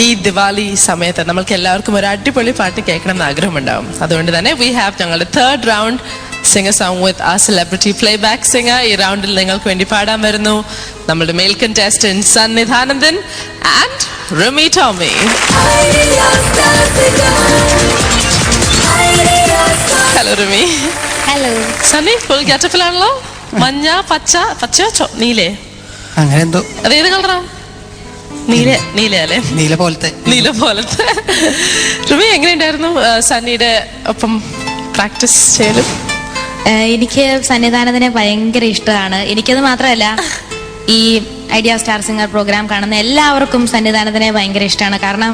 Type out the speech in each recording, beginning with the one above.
ഈ ദിവാലി സമയത്ത് നമ്മൾക്ക് എല്ലാവർക്കും ഒരു അടിപൊളി പാട്ട് കേൾക്കണം എന്ന് ആഗ്രഹമുണ്ടാവും. അതുകൊണ്ട് തന്നെ വി ഹാവ് ഞങ്ങളുടെ തേർഡ് റൗണ്ട് സിംഗർ സോങ് വിത്ത് ആ സെലിബ്രിറ്റി പ്ലേബാക്ക് സിംഗർ. ഈ റൗണ്ടിൽ നിങ്ങൾക്ക് വേണ്ടി പാടാൻ വരുന്നു നമ്മുടെ male contestant Sannidhanandan and Rimi Tomy. Hello Rimi. Hello Sunny. Full ഗെറ്റപ്പിലാണല്ലോ. മഞ്ഞ പച്ച പച്ച നീലേ അങ്ങനെ എന്തോ. അതേത് കളറാ? നീലയല്ലേ? നീല പോലത്തെ. റിമി എങ്ങനെയുണ്ടായിരുന്നു സണ്ണിയുടെ ഒപ്പം പ്രാക്ടീസ് ചെയ്യലും? എനിക്ക് സന്നിധാനത്തിനെ ഭയങ്കര ഇഷ്ടമാണ്. എനിക്കത് മാത്രമല്ല, ഈ ഐഡിയ സ്റ്റാർ സിംഗർ പ്രോഗ്രാം കാണുന്ന എല്ലാവർക്കും സന്നിധാനത്തിനെ ഭയങ്കര ഇഷ്ടമാണ്. കാരണം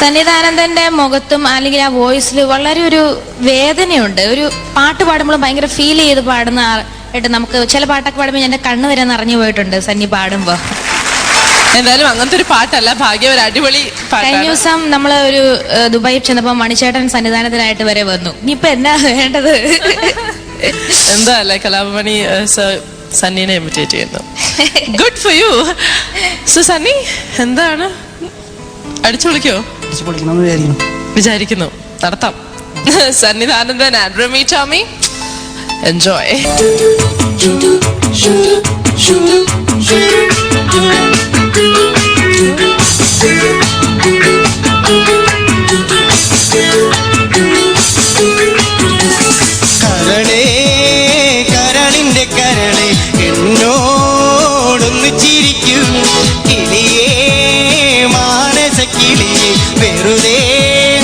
സന്നിധാനന്ദന്റെ മുഖത്തും അല്ലെങ്കിൽ ആ വോയിസിൽ വളരെ ഒരു വേദനയുണ്ട്. ഒരു പാട്ട് പാടുമ്പോൾ ഭയങ്കര ഫീൽ ചെയ്ത് പാടുന്ന ആയിട്ട് നമുക്ക് ചില പാട്ടൊക്കെ പാടുമ്പോൾ എന്റെ കണ്ണ് വരെ നിറഞ്ഞു പോയിട്ടുണ്ട് സന്നി പാടുമ്പോ. എന്തായാലും അങ്ങനത്തെ ഒരു പാട്ടല്ല, ഭാഗ്യം ഒരു അടിപൊളി പാട്ട്. കഴിഞ്ഞ ദിവസം നമ്മള് ഒരു ദുബായിൽ ചെന്നപ്പോ മണിച്ചേട്ടൻ സന്നിധാനത്തിനായിട്ട് വരെ വന്നു. ഇനിയിപ്പൊ എന്നാ വേണ്ടത്? എന്താ അല്ലേ കലാഭമണി സണ്ണിനെ ഇമിറ്റേറ്റ് ചെയ്യുന്നു. Good for you. So Sunny എന്താണ് അടിച്ചു പൊളിക്കോ? വിചാരിക്കുന്നു. നടത്താം. Sannidhanandan and Rimi Tomy, enjoy. കരളേ കരളിന്റെ കരളെ എന്നോടൊന്ന് ചിരിക്കൂ. കിളിയേ മാനസ കിളിയെ വെറുതെ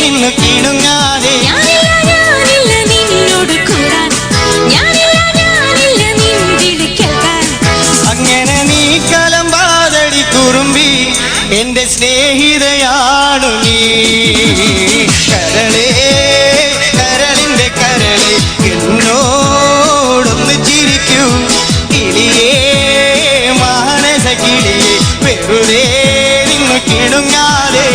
നിന്നു കിണുങ്ങാതെ. അങ്ങനെ നീ കലമ്പാതടി കുറുമ്പി എന്റെ സ്നേഹിതയാണു നീ. കരളേ കരളിന്റെ കരളെ എന്നോടൊന്ന് ചിരിക്കൂ. കിളിയേ മാനസ കിളിയെ വെറുതെ നിന്നു കിണുങ്ങാതെ.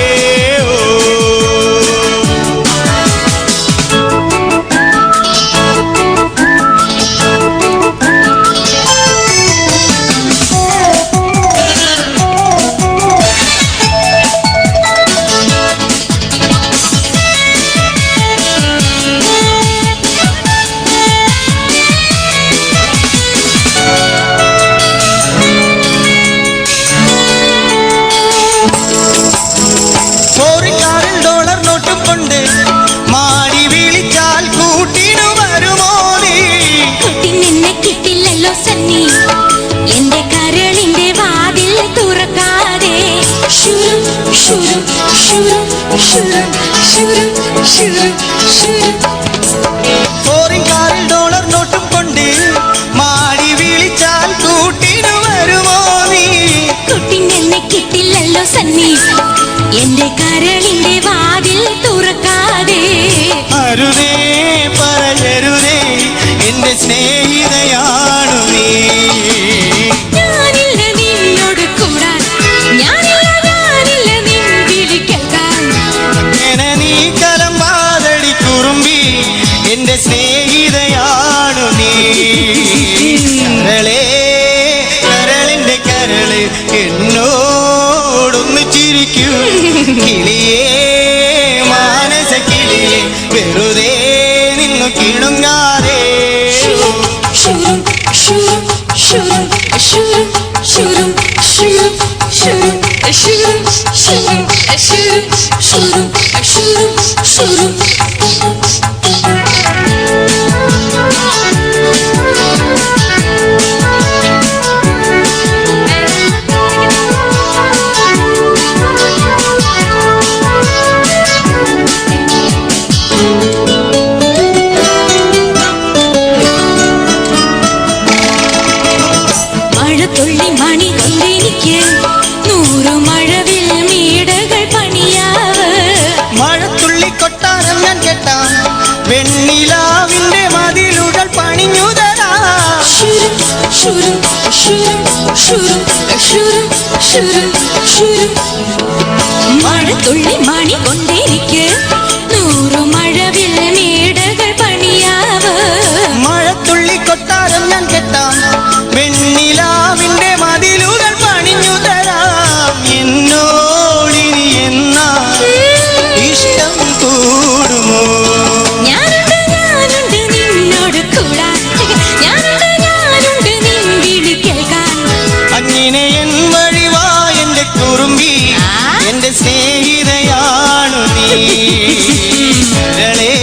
ഫോറിൻ കാറിൽ ഡോളർ നോട്ടും കൊണ്ട് മാടി വിളിച്ചാൽ കൂട്ടിനു വരുമോ നീ? കുട്ടിനെന്നെ കിട്ടില്ലല്ലോ സണ്ണി, എന്റെ കരളിന്റെ വാതിൽ തുറക്കാതെ. അരുതേ പറയരുതേ എന്റെ സ്നേഹിതയാണു നീ. ഞാനില്ല നിന്നോട് കൂടാൻ, ഞാനില്ല നിൻ വിളി കേൾക്കാൻ. അങ്ങനെ നീ കലമ്പാതടി കുറുമ്പി എന്റെ സ്നേഹിതയാണു നീ. കരളേ കരളിന്റെ കരള് എന്നോടൊന്ന് ചിരിക്കൂ. കിളിയേ മാനസ കിളിയെ വെറുതെ നിന്നു കിണുങ്ങാതെ. മഴത്തുള്ളി മണി കൊണ്ടെനിക്ക് 100 മഴവിൽ മീടകൾ പണിയാവ്. മഴത്തുള്ളി കൊട്ടാരം ഞാൻ കെട്ടാം, വെണ്ണിലാവിന്റെ മതിലുകൾ പണിഞ്ഞു തരാം. മഴത്തുള്ളി മണി കൊണ്ടെനിക്ക് 100 മഴവിൽ മീടകൾ പണിയാവ്. മഴത്തുള്ളി കൊട്ടാരം ഞാൻ കെട്ടാം, വെണ്ണിലാവിന്റെ മതിലുകൾ പണിഞ്ഞു സ്നേഹിതയാണു നീ. കരളേ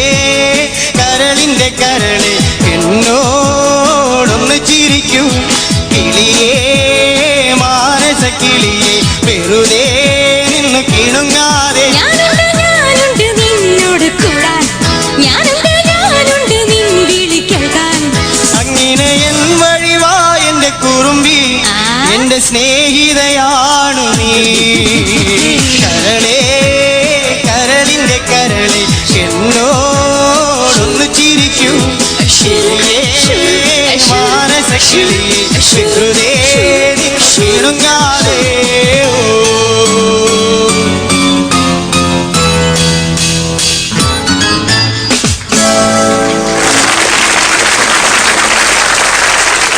കരളിന്റെ കരളെ എന്നോടൊന്ന് ചിരിക്കൂ. കിളിയേ മാനസ കിളിയെ വെറുതെ നിന്ന് കിണുങ്ങാതെ. ഞാനുണ്ട് നിന്നോട് കൂടാൻ, ഞാനുണ്ട് നിൻ വിളി കേൾക്കാൻ. അങ്ങനെ എൻ വഴിവാ എന്റെ കുറുമ്പി, എന്റെ സ്നേഹിതയാണു നീ. കരളേ കരളിന്റെ കരളെ എന്നോടൊന്ന് ചിരിക്കൂ. മാനസ കിളിയെ വെറുതെ കിണുങ്ങാതെ.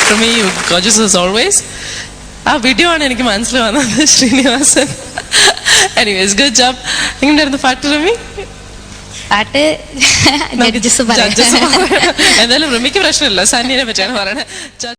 For me, you gorgeous as always. ആ വീഡിയോ ആണ് എനിക്ക് മനസ്സിൽ വന്നത്, ശ്രീനിവാസൻ. Anyways good job. എങ്ങനെയായിരുന്നു പാട്ട് റമി? പാട്ട് ജഡ്ജസ് എന്തായാലും റമിക്ക് പ്രശ്നമില്ല, സന്നിയെ പറ്റിയാണ് പറയണത്.